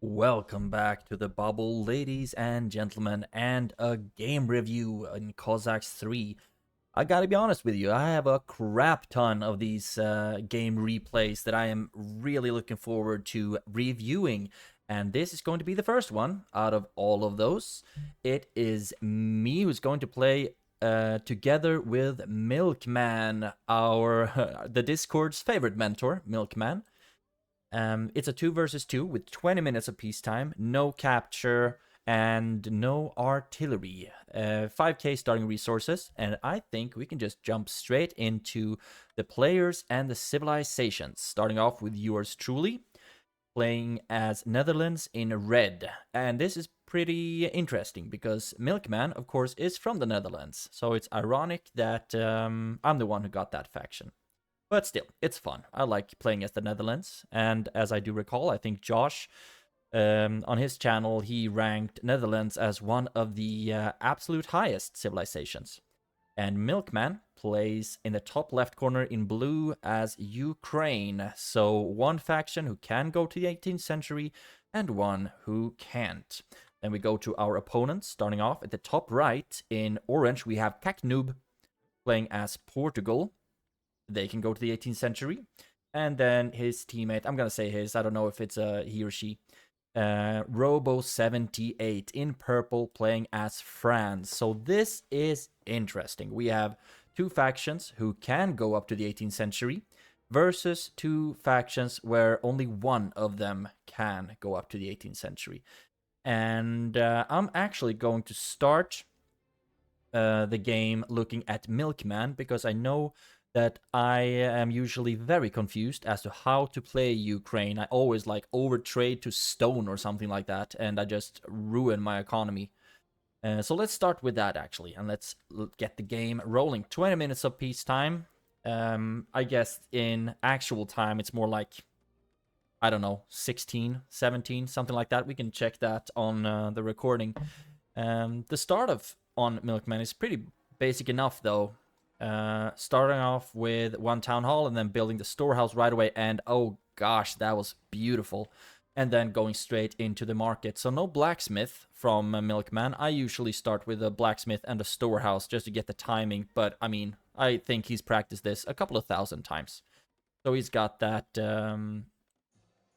Welcome back to the bubble, ladies and gentlemen, and a game review in Cossacks 3. I gotta be honest with you, I have a crap ton of these game replays that I am really looking forward to reviewing, and this is going to be the first one out of all of those. It is me who's going to play together with Milkman, our the Discord's favorite mentor, Milkman. It's a 2 versus 2 with 20 minutes of peacetime, no capture, and no artillery. 5k starting resources, and I think we can just jump straight into the players and the civilizations. Starting off with yours truly, playing as Netherlands in red. And this is pretty interesting because Milkman, of course, is from the Netherlands. So it's ironic that I'm the one who got that faction. But still, it's fun. I like playing as the Netherlands. And as I do recall, I think Josh, on his channel, he ranked Netherlands as one of the absolute highest civilizations. And Milkman plays in the top left corner in blue as Ukraine. So one faction who can go to the 18th century and one who can't. Then we go to our opponents, starting off at the top right in orange, we have Kaknoob playing as Portugal. They can go to the 18th century. And then his teammate, I'm going to say his, I don't know if it's he or she, Robo78 in purple playing as France. So this is interesting. We have two factions who can go up to the 18th century versus two factions where only one of them can go up to the 18th century. And I'm actually going to start the game looking at Milkman because I know that I am usually very confused as to how to play Ukraine. I always like overtrade to stone or something like that, and I just ruin my economy. So let's start with that actually, and let's get the game rolling. 20 minutes of peacetime. I guess in actual time it's more like, I don't know, 16, 17, something like that. We can check that on the recording. The start of on Milkman is pretty basic enough though. Starting off with one town hall and then building the storehouse right away, and oh gosh, that was beautiful. And then going straight into the market. So no blacksmith from Milkman. I usually start with a blacksmith and a storehouse just to get the timing, but I mean, I think he's practiced this a couple of thousand times. So he's got that down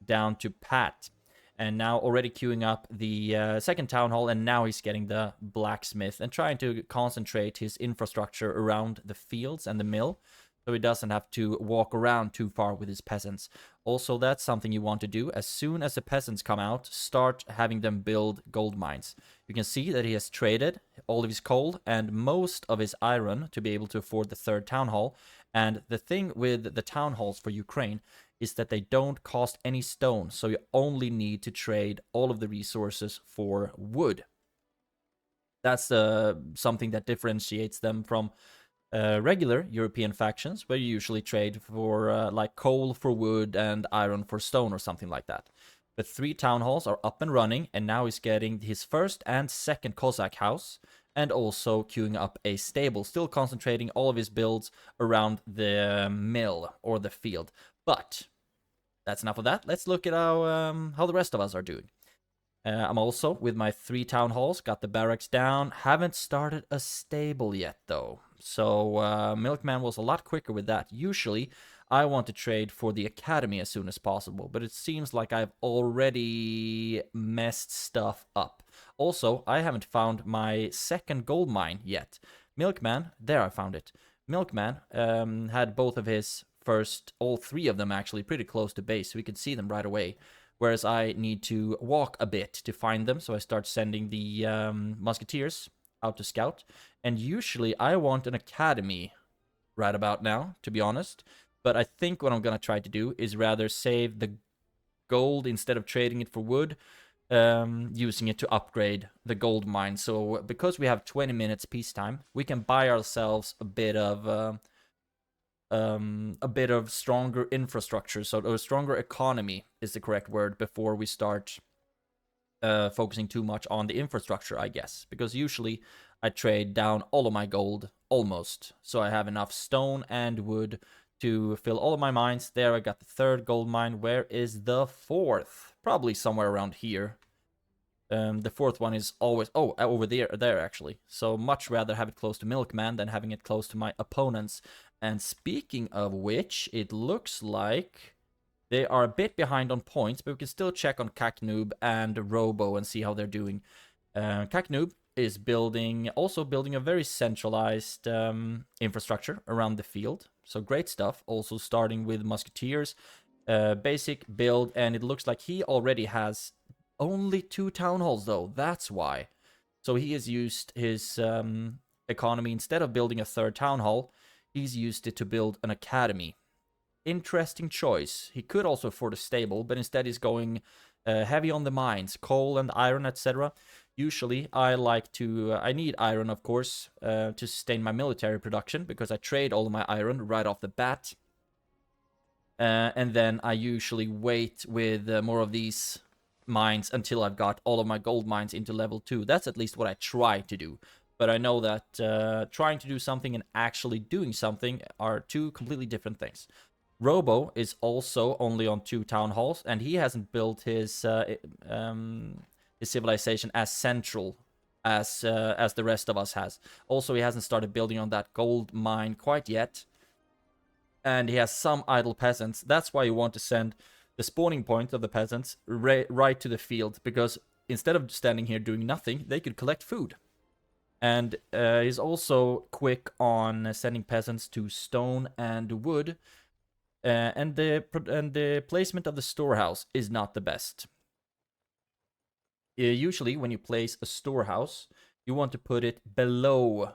to pat. And now already queuing up the second town hall, and now he's getting the blacksmith and trying to concentrate his infrastructure around the fields and the mill, so he doesn't have to walk around too far with his peasants. Also, that's something you want to do. As soon as the peasants come out, start having them build gold mines. You can see that he has traded all of his coal and most of his iron to be able to afford the third town hall. And the thing with the town halls for Ukraine is that they don't cost any stone, so you only need to trade all of the resources for wood. That's something that differentiates them from regular European factions, where you usually trade for like coal for wood and iron for stone or something like that. But 3 town halls are up and running, and now he's getting his first and second Cossack house, and also queuing up a stable, still concentrating all of his builds around the mill or the field. But that's enough of that. Let's look at how the rest of us are doing. I'm also, with my 3 town halls, got the barracks down. Haven't started a stable yet, though. So Milkman was a lot quicker with that. Usually, I want to trade for the academy as soon as possible, but it seems like I've already messed stuff up. Also, I haven't found my second gold mine yet. Milkman, there I found it. Milkman had both of his first, all 3 of them actually, pretty close to base, so we could see them right away. Whereas I need to walk a bit to find them, so I start sending the musketeers out to scout. And usually I want an academy right about now, to be honest. But I think what I'm going to try to do is rather save the gold instead of trading it for wood, using it to upgrade the gold mine. So because we have 20 minutes peacetime, we can buy ourselves a bit of stronger infrastructure, so a stronger economy is the correct word, before we start focusing too much on the infrastructure, I guess. Because usually I trade down all of my gold, almost, so I have enough stone and wood to fill all of my mines. There, I got the 3rd gold mine. Where is the 4th? Probably somewhere around here. The 4th one is always... Oh, over there actually. So much rather have it close to Milkman than having it close to my opponents. And speaking of which, it looks like they are a bit behind on points, but we can still check on Kaknoob and Robo and see how they're doing. Kaknoob is also building a very centralized infrastructure around the field. So great stuff. Also starting with Musketeers. Basic build, and it looks like he already has only 2 town halls though. That's why. So he has used his economy. Instead of building a 3rd town hall, he's used it to build an academy. Interesting choice. He could also afford a stable, but instead he's going heavy on the mines, coal and iron, etc. Usually I need iron, of course, to sustain my military production, because I trade all of my iron right off the bat. And then I usually wait with more of these mines until I've got all of my gold mines into level 2. That's at least what I try to do. But I know that trying to do something and actually doing something are 2 completely different things. Robo is also only on 2 town halls, and he hasn't built his civilization as central as the rest of us has. Also, he hasn't started building on that gold mine quite yet, and he has some idle peasants. That's why you want to send the spawning point of the peasants right to the field, because instead of standing here doing nothing, they could collect food. And he's also quick on sending peasants to stone and wood. And the placement of the storehouse is not the best. Usually, when you place a storehouse, you want to put it below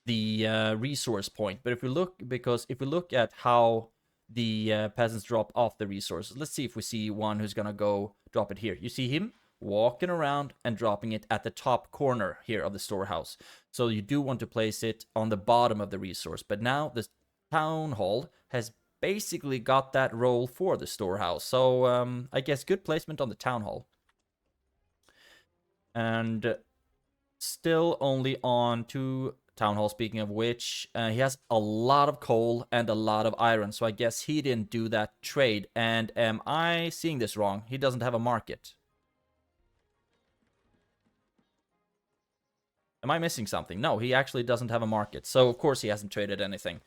the resource point. But if we look at how the peasants drop off the resources, let's see if we see one who's gonna go drop it here. You see him walking around and dropping it at the top corner here of the storehouse. So you do want to place it on the bottom of the resource. But now the town hall has basically got that role for the storehouse. So I guess good placement on the town hall. And still only on 2 town halls, speaking of which. He has a lot of coal and a lot of iron, so I guess he didn't do that trade. And am I seeing this wrong? He doesn't have a market. Am I missing something? No, he actually doesn't have a market. So, of course, he hasn't traded anything.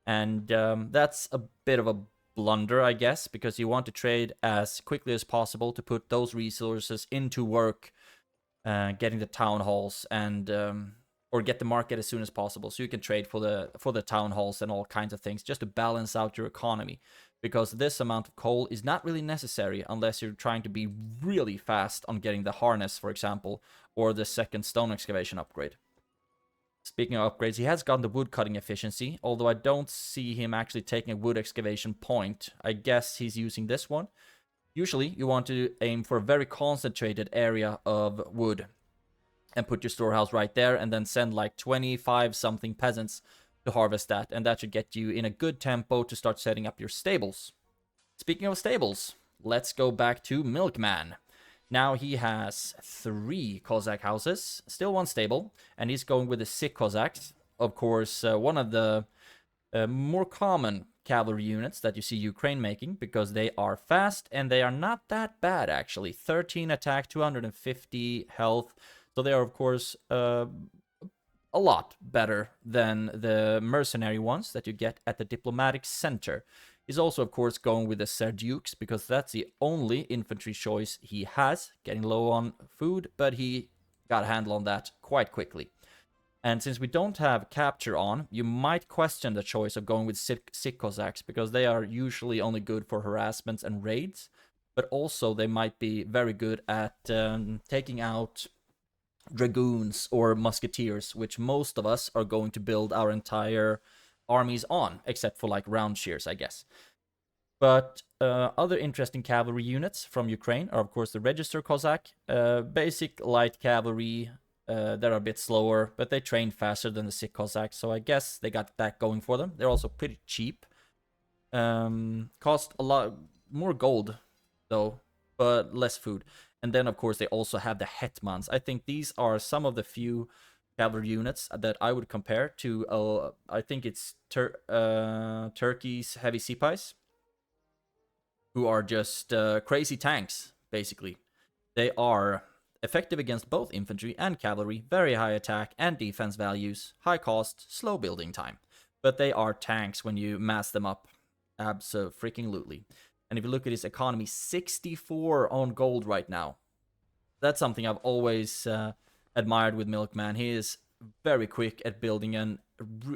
And that's a bit of a blunder, I guess, because you want to trade as quickly as possible to put those resources into work, getting the town halls and or get the market as soon as possible, so you can trade for the town halls and all kinds of things, just to balance out your economy. Because this amount of coal is not really necessary unless you're trying to be really fast on getting the harness, for example, or the 2nd stone excavation upgrade. Speaking of upgrades, he has gotten the wood cutting efficiency, although I don't see him actually taking a wood excavation point. I guess he's using this one. Usually, you want to aim for a very concentrated area of wood and put your storehouse right there, and then send like 25-something peasants to harvest that, and that should get you in a good tempo to start setting up your stables. Speaking of stables, let's go back to Milkman. Now he has 3 Cossack houses, still 1 stable, and he's going with the sick Cossacks. Of course, one of the more common cavalry units that you see Ukraine making, because they are fast and they are not that bad actually. 13 attack, 250 health. So they are, of course, a lot better than the mercenary ones that you get at the diplomatic center. He's also, of course, going with the Serdukes, because that's the only infantry choice he has. Getting low on food, but he got a handle on that quite quickly. And since we don't have capture on, you might question the choice of going with sick Cossacks, because they are usually only good for harassments and raids, but also they might be very good at taking out dragoons or musketeers, which most of us are going to build our entire armies on, except for like round shears, I guess. But other interesting cavalry units from Ukraine are, of course, the Register Cossack, basic light cavalry that are a bit slower, but they train faster than the sick Cossacks, so I guess they got that going for them. They're also pretty cheap. Cost a lot more gold, though, but less food. And then, of course, they also have the Hetmans. I think these are some of the few cavalry units that I would compare to, I think it's Turkey's heavy Sipais, who are just crazy tanks, basically. They are effective against both infantry and cavalry, very high attack and defense values, high cost, slow building time. But they are tanks when you mass them up. Abso-freaking-lutely. And if you look at his economy, 64 on gold right now. That's something I've always admired with Milkman. He is very quick at building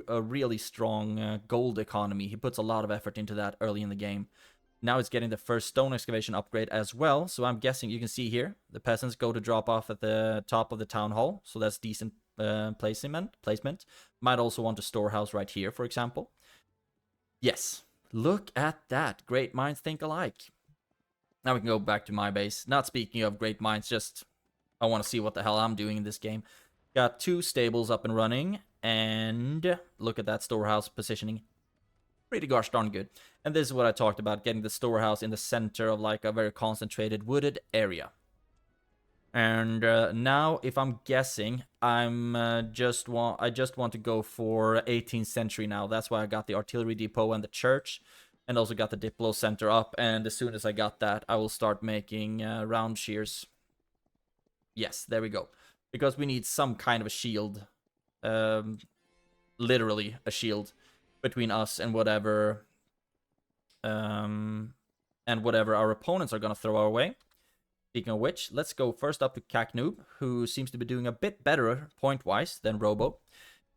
a really strong gold economy. He puts a lot of effort into that early in the game. Now it's getting the first stone excavation upgrade as well. So I'm guessing you can see here, the peasants go to drop off at the top of the town hall. So that's decent placement. Might also want a storehouse right here, for example. Yes, look at that. Great minds think alike. Now we can go back to my base. Not speaking of great minds, just I want to see what the hell I'm doing in this game. Got 2 stables up and running. And look at that storehouse positioning. Pretty gosh darn good. And this is what I talked about, getting the storehouse in the center of like a very concentrated wooded area. And now, if I'm guessing, I just want to go for 18th century now. That's why I got the artillery depot and the church, and also got the Diplo center up. And as soon as I got that, I will start making round shears. Yes, there we go. Because we need some kind of a shield, literally a shield between us and whatever our opponents are gonna throw our way. Speaking of which, let's go first up to Kaknoob, who seems to be doing a bit better point-wise than Robo.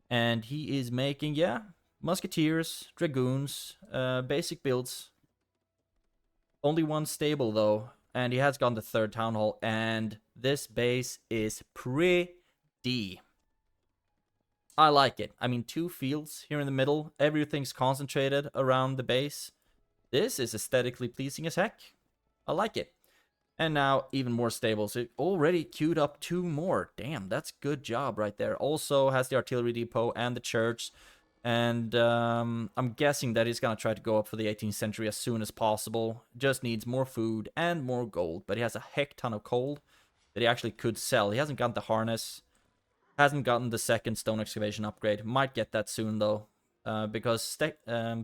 And he is making, yeah, musketeers, dragoons, basic builds. Only 1 stable though, and he has gotten the 3rd town hall, and this base is pretty. I like it. I mean, 2 fields here in the middle. Everything's concentrated around the base. This is aesthetically pleasing as heck. I like it. And now, even more stables. It already queued up 2 more. Damn, that's good job right there. Also has the artillery depot and the church. And I'm guessing that he's going to try to go up for the 18th century as soon as possible. Just needs more food and more gold. But he has a heck ton of coal that he actually could sell. He hasn't gotten the harness. Hasn't gotten the 2nd stone excavation upgrade. Might get that soon though. Because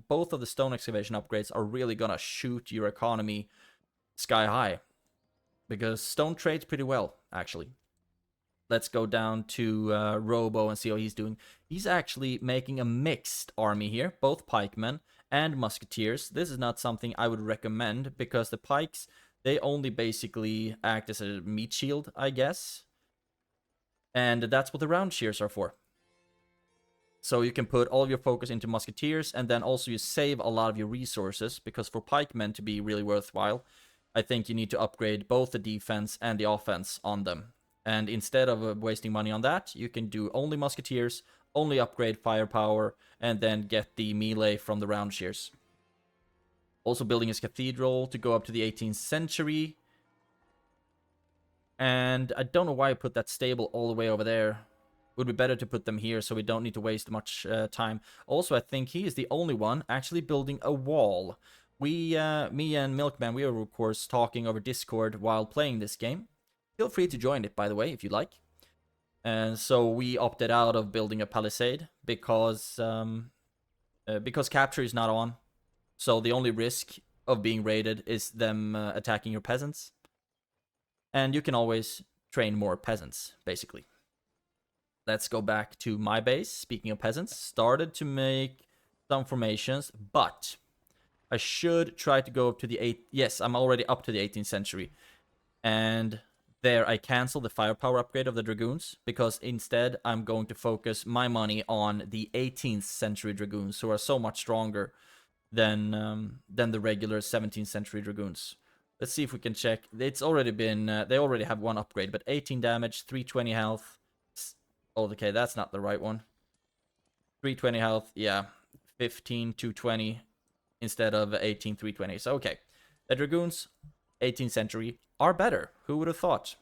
both of the stone excavation upgrades are really gonna shoot your economy sky high. Because stone trades pretty well, actually. Let's go down to Robo and see how he's doing. He's actually making a mixed army here. Both pikemen and musketeers. This is not something I would recommend. Because the pikes, they only basically act as a meat shield, I guess. And that's what the round shears are for. So you can put all of your focus into musketeers, and then also you save a lot of your resources, because for pikemen to be really worthwhile, I think you need to upgrade both the defense and the offense on them. And instead of wasting money on that, you can do only musketeers, only upgrade firepower, and then get the melee from the round shears. Also building his cathedral to go up to the 18th century. And I don't know why I put that stable all the way over there. Would be better to put them here so we don't need to waste much time. Also, I think he is the only one actually building a wall. Me and Milkman, we were of course talking over Discord while playing this game. Feel free to join it, by the way, if you like. And so we opted out of building a palisade because capture is not on. So the only risk of being raided is them attacking your peasants. And you can always train more peasants, basically. Let's go back to my base. Speaking of peasants, started to make some formations, but I should try to go up to the 8th. Yes, I'm already up to the 18th century. And there I cancel the firepower upgrade of the dragoons, because instead I'm going to focus my money on the 18th century dragoons, who are so much stronger than the regular 17th century dragoons. Let's see if we can check. It's already been, they already have 1 upgrade, but 18 damage, 320 health. Oh, okay, that's not the right one. 320 health, yeah. 15, 220 instead of 18, 320. So, okay. The dragoons, 18th century, are better. Who would have thought?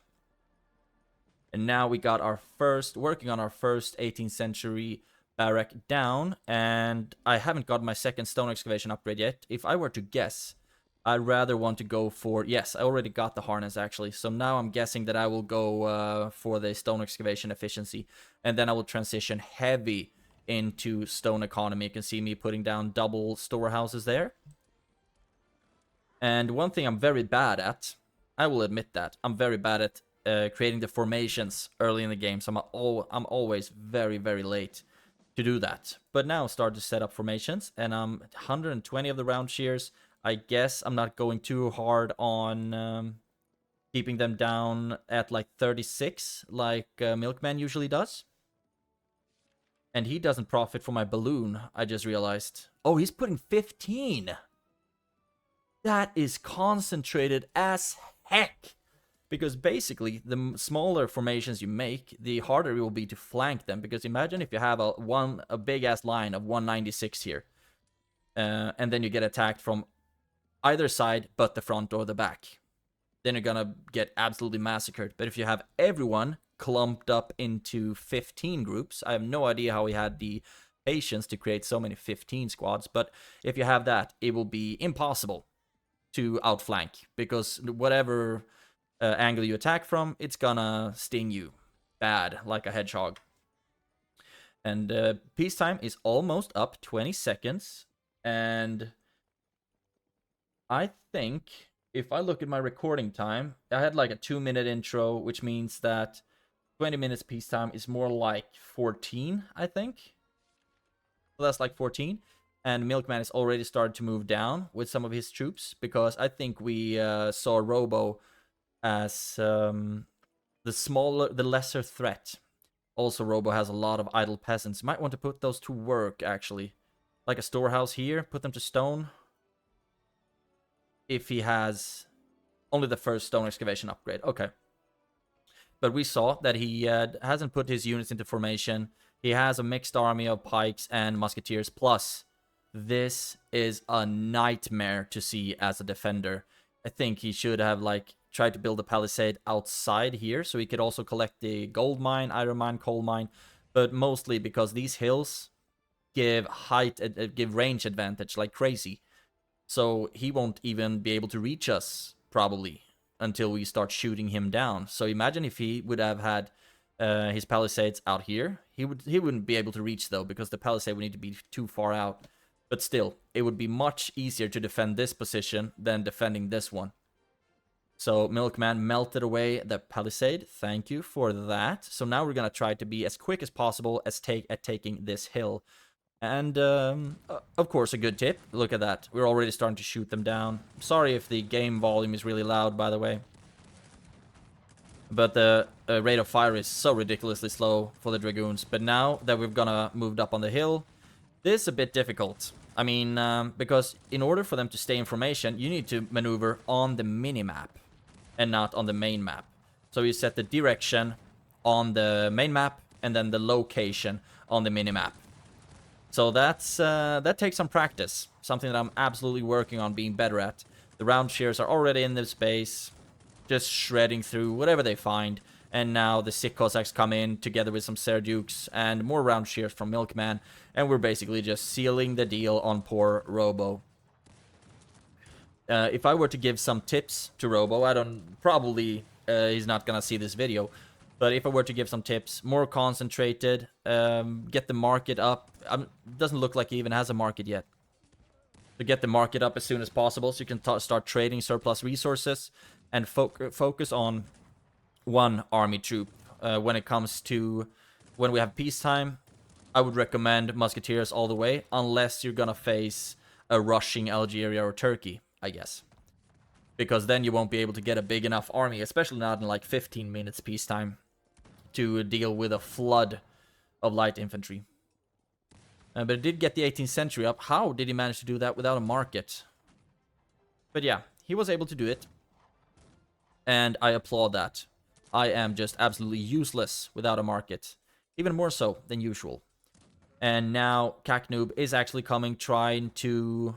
And now we got our first, working on our first 18th century barrack down. And I haven't got my 2nd stone excavation upgrade yet. If I were to guess, I'd rather want to go for... Yes, I already got the harness, actually. So now I'm guessing that I will go for the stone excavation efficiency. And then I will transition heavy into stone economy. You can see me putting down double storehouses there. And one thing I'm very bad at, I will admit that, I'm very bad at creating the formations early in the game. So I'm always very, very late to do that. But now start to set up formations, and I'm 120 of the round shears. I guess I'm not going too hard on keeping them down at like 36, like Milkman usually does. And he doesn't profit from my balloon, I just realized. Oh, he's putting 15! That is concentrated as heck! Because basically, the smaller formations you make, the harder it will be to flank them. Because imagine if you have a big-ass line of 196 here. And then you get attacked from either side but the front or the back. Then you're gonna get absolutely massacred. But if you have everyone clumped up into 15 groups, I have no idea how he had the patience to create so many 15 squads. But if you have that, it will be impossible to outflank. Because whatever... angle you attack from, it's gonna sting you bad, like a hedgehog. And peacetime is almost up, 20 seconds. And I think, if I look at my recording time, I had like a 2-minute intro, which means that 20 minutes peacetime is more like 14, I think. So that's like 14. And Milkman has already started to move down with some of his troops, because I think we saw Robo as the lesser threat. Also, Robo has a lot of idle peasants. Might want to put those to work, actually. Like a storehouse here, put them to stone. If he has only the first stone excavation upgrade. Okay. But we saw that he hasn't put his units into formation. He has a mixed army of pikes and musketeers. Plus, this is a nightmare to see as a defender. I think he should have, like, tried to build a palisade outside here, so he could also collect the gold mine, iron mine, coal mine, but mostly because these hills give give range advantage like crazy. So he won't even be able to reach us, probably, until we start shooting him down. So imagine if he would have had his palisades out here. He wouldn't be able to reach, though, because the palisade would need to be too far out. But still, it would be much easier to defend this position than defending this one. So Milkman melted away the palisade. Thank you for that. So now we're going to try to be as quick as possible at taking this hill. And, of course, a good tip. Look at that. We're already starting to shoot them down. Sorry if the game volume is really loud, by the way. But the rate of fire is so ridiculously slow for the Dragoons. But now that we've gonna moved up on the hill, this is a bit difficult. I mean, because in order for them to stay in formation, you need to maneuver on the mini-map and not on the main map. So you set the direction on the main map and then the location on the mini-map. So that takes some practice, something that I'm absolutely working on being better at. The round shears are already in this space, just shredding through whatever they find. And now the sick Cossacks come in together with some Serdukes and more round shears from Milkman. And we're basically just sealing the deal on poor Robo. If I were to give some tips to Robo, probably he's not gonna see this video. But if I were to give some tips, more concentrated, get the market up. Doesn't look like he even has a market yet. To get the market up as soon as possible so you can start trading surplus resources and focus on one army troop. When it comes to when we have peacetime, I would recommend musketeers all the way, unless you're gonna face a rushing Algeria or Turkey, I guess. Because then you won't be able to get a big enough army, especially not in like 15 minutes peacetime, to deal with a flood of light infantry. But it did get the 18th century up. How did he manage to do that without a market? But yeah, he was able to do it. And I applaud that. I am just absolutely useless without a market. Even more so than usual. And now Kaknoob is actually coming, trying to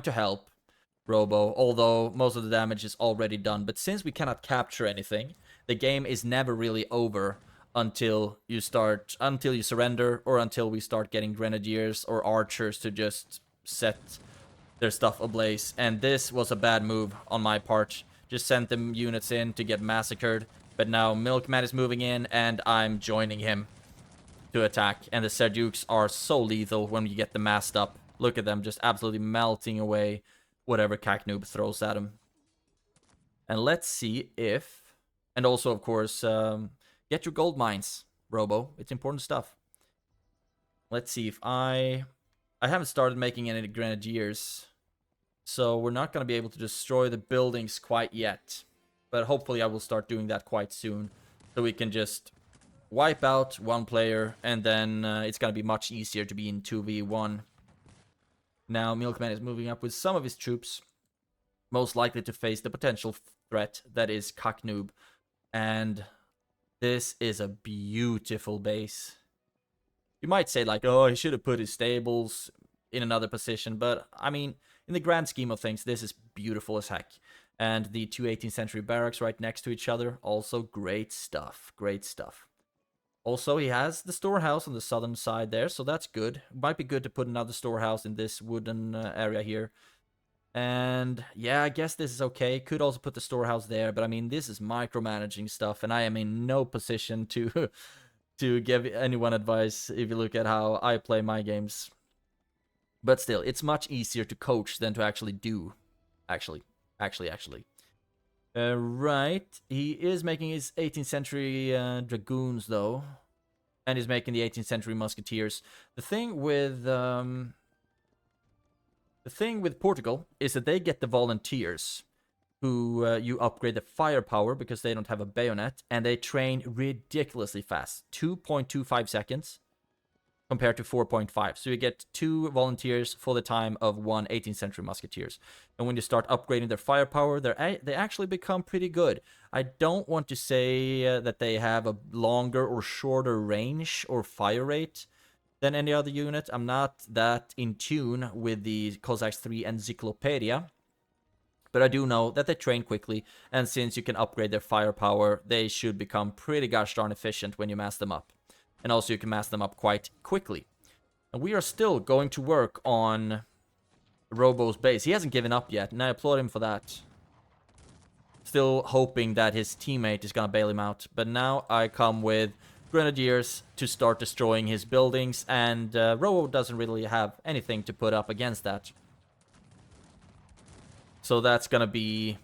help Robo, although most of the damage is already done. But since we cannot capture anything, the game is never really over until you surrender, or until we start getting grenadiers or archers to just set their stuff ablaze. And this was a bad move on my part. Just sent them units in to get massacred. But now Milkman is moving in, and I'm joining him to attack. And the Serdukes are so lethal when you get them massed up. Look at them just absolutely melting away whatever Kaknoob throws at him. And let's see if... And also, of course, get your gold mines, Robo. It's important stuff. Let's see if I haven't started making any grenadiers, so we're not going to be able to destroy the buildings quite yet. But hopefully I will start doing that quite soon, so we can just wipe out one player, and then it's going to be much easier to be in 2v1. Now Milkman is moving up with some of his troops, most likely to face the potential threat that is Kaknoob. And this is a beautiful base. You might say, like, oh, he should have put his stables in another position. But, I mean, in the grand scheme of things, this is beautiful as heck. And the two 18th century barracks right next to each other, also great stuff. Great stuff. Also, he has the storehouse on the southern side there, so that's good. Might be good to put another storehouse in this wooden area here. And yeah, I guess this is okay. Could also put the storehouse there, but I mean, this is micromanaging stuff, and I am in no position to to give anyone advice if you look at how I play my games. But still, it's much easier to coach than to actually do. Actually. Right, he is making his 18th century dragoons though, and he's making the 18th century musketeers. The thing with Portugal is that they get the volunteers, who you upgrade the firepower because they don't have a bayonet, and they train ridiculously fast. 2.25 seconds compared to 4.5. So you get 2 volunteers for the time of 1 18th century musketeers. And when you start upgrading their firepower, they actually become pretty good. I don't want to say that they have a longer or shorter range or fire rate than any other unit. I'm not that in tune with the Cossacks 3 Encyclopedia, but I do know that they train quickly, and since you can upgrade their firepower, they should become pretty gosh darn efficient when you mass them up. And also you can mass them up quite quickly. And we are still going to work on Robo's base. He hasn't given up yet, and I applaud him for that. Still hoping that his teammate is gonna bail him out. But now I come with grenadiers to start destroying his buildings, and Robo doesn't really have anything to put up against that. So that's gonna be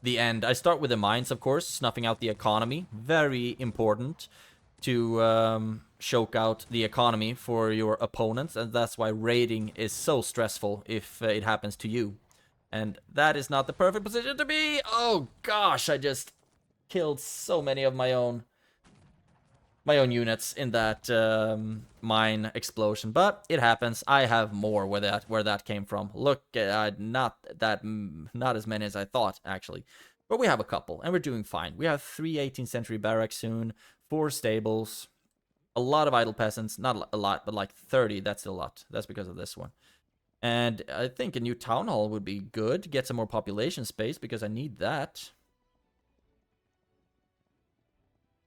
the end. I start with the mines, of course, snuffing out the economy. Very important to choke out the economy for your opponents, and that's why raiding is so stressful if it happens to you. And that is not the perfect position to be. Oh gosh, I just killed so many of my own units in that mine explosion, but it happens. I have more where that came from. Look, not as many as I thought actually, but we have a couple, and we're doing fine. We have 3 18th century barracks soon, 4 stables, a lot of idle peasants. Not a lot, but like 30. That's still a lot. That's because of this one. And I think a new town hall would be good. Get some more population space because I need that.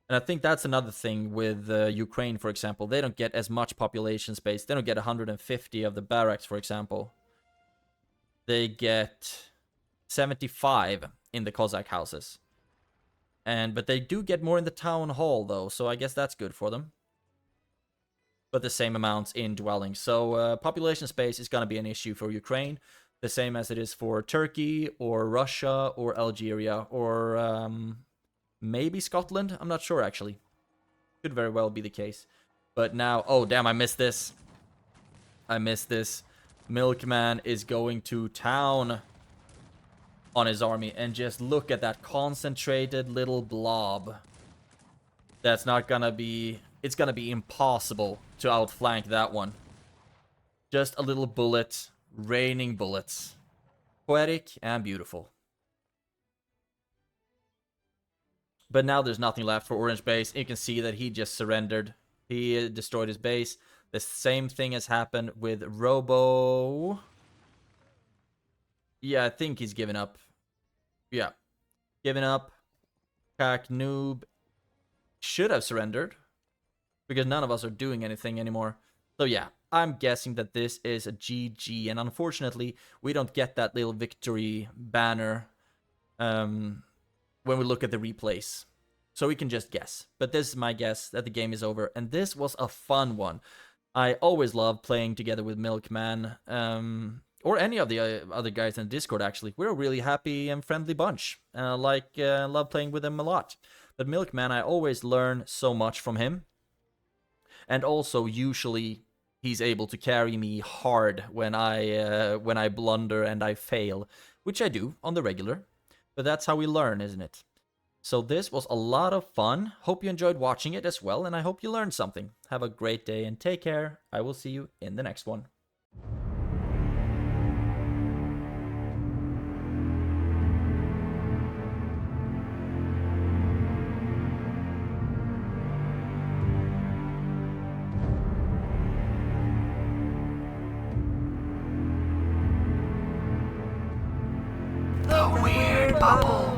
And I think that's another thing with Ukraine, for example. They don't get as much population space. They don't get 150 of the barracks, for example. They get 75 in the Cossack houses. But they do get more in the town hall, though. So I guess that's good for them. But the same amounts in dwellings. So population space is going to be an issue for Ukraine. The same as it is for Turkey, or Russia, or Algeria, or... maybe Scotland? I'm not sure, actually. Could very well be the case. But now... Oh, damn, I missed this. Milkman is going to town on his army. And just look at that concentrated little blob. That's not gonna be... It's gonna be impossible to outflank that one. Just a little bullet. Raining bullets. Poetic and beautiful. But now there's nothing left for Orange base. You can see that he just surrendered. He destroyed his base. The same thing has happened with Robo. Yeah, I think he's given up. Yeah. Given up. Kaknoob should have surrendered, because none of us are doing anything anymore. So yeah, I'm guessing that this is a GG, and unfortunately, we don't get that little victory banner when we look at the replays. So we can just guess. But this is my guess that the game is over, and this was a fun one. I always love playing together with Milkman, or any of the other guys in Discord, actually. We're a really happy and friendly bunch. Love playing with them a lot. But Milkman, I always learn so much from him. And also, usually, he's able to carry me hard when I blunder and I fail, which I do on the regular. But that's how we learn, isn't it? So this was a lot of fun. Hope you enjoyed watching it as well, and I hope you learned something. Have a great day and take care. I will see you in the next one. The Weird Bubble.